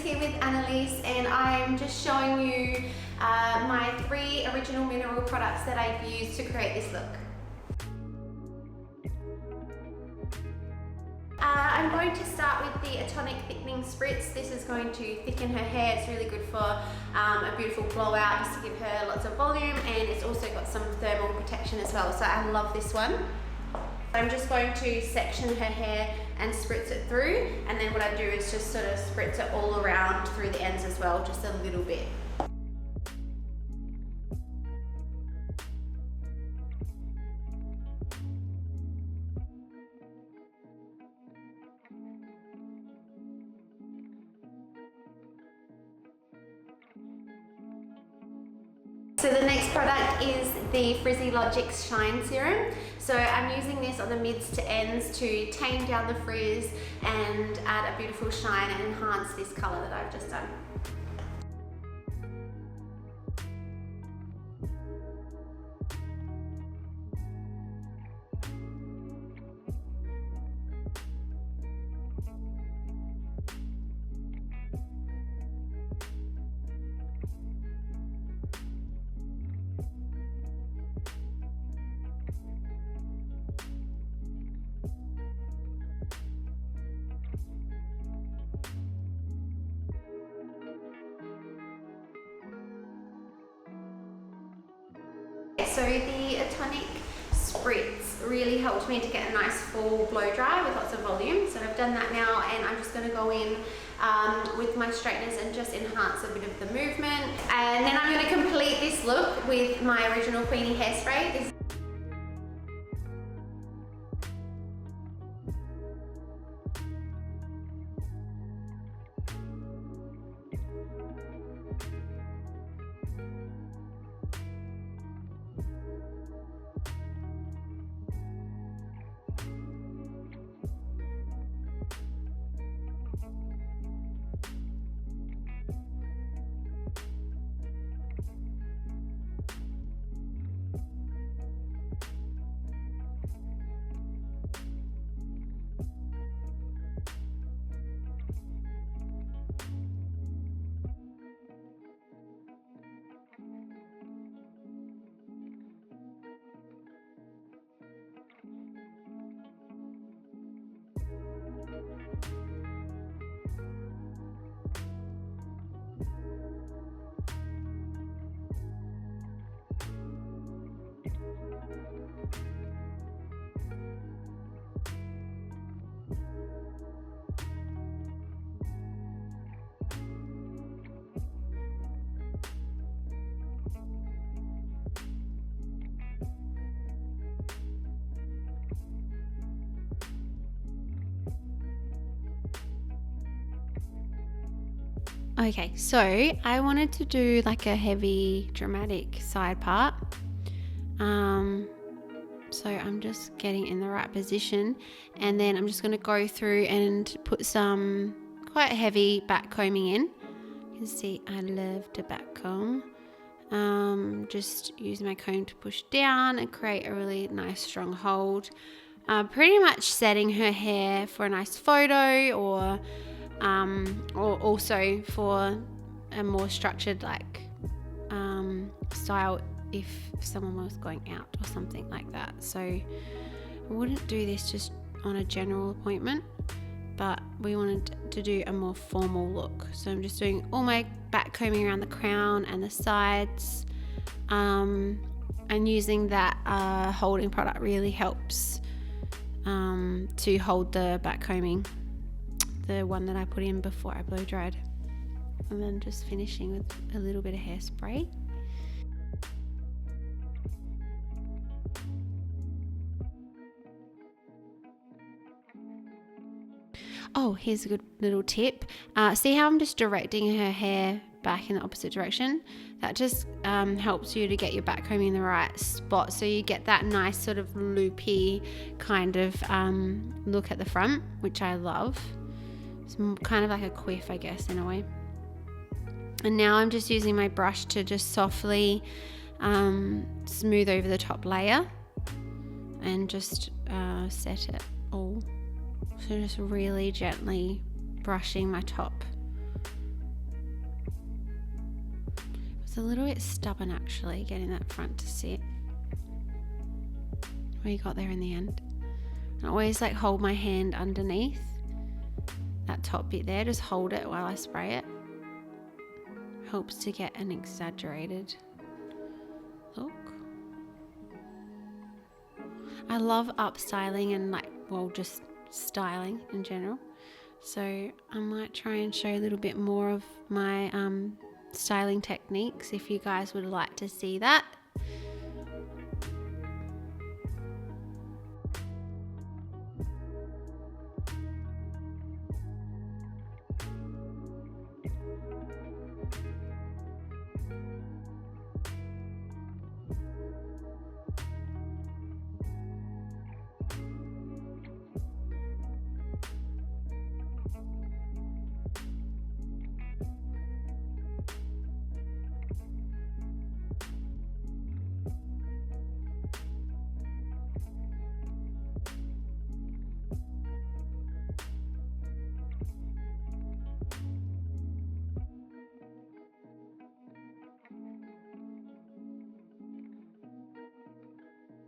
here with Annalise, and I'm just showing you my 3 original mineral products that I've used to create this look. I'm going to start with the Thickening Spritz. This is going to thicken her hair. It's really good for a beautiful blowout, just to give her lots of volume, and it's also got some thermal protection as well, so I love this one. I'm just going to section her hair and spritz it through, and then what I do is just sort of spritz it all around through the ends as well, just a little bit. So the next product is the Frizzy Logic Shine Serum. So I'm using this on the mids to ends to tame down the frizz and add a beautiful shine and enhance this colour that I've just done. So the Thickening Spritz really helped me to get a nice full blow dry with lots of volume. So I've done that now, and I'm just going to go in with my straighteners and just enhance a bit of the movement. And then I'm going to complete this look with my original Queenie hairspray. Okay, so I wanted to do like a heavy dramatic side part. So I'm just getting in the right position, and then I'm just going to go through and put some quite heavy back combing in. You can see I love to back comb. Just use my comb to push down and create a really nice strong hold. Pretty much setting her hair for a nice photo, or also for a more structured style if someone was going out or something like that. So I wouldn't do this just on a general appointment, but we wanted to do a more formal look. So I'm just doing all my back combing around the crown and the sides, and using that holding product really helps to hold the back combing, the one that I put in before I blow dried. And then just finishing with a little bit of hairspray. Oh, here's a good little tip. See how I'm just directing her hair back in the opposite direction? That just helps you to get your back combing in the right spot, so you get that nice sort of loopy kind of look at the front, which I love. It's kind of like a quiff, I guess, in a way. And now I'm just using my brush to just softly smooth over the top layer and just set it all. So just really gently brushing my top a little bit stubborn actually, getting that front to sit. We got there in the end. I always like hold my hand underneath that top bit there, just hold it while I spray it. Helps to get an exaggerated look. I love upstyling and just styling in general. So I might try and show a little bit more of my styling techniques if you guys would like to see that.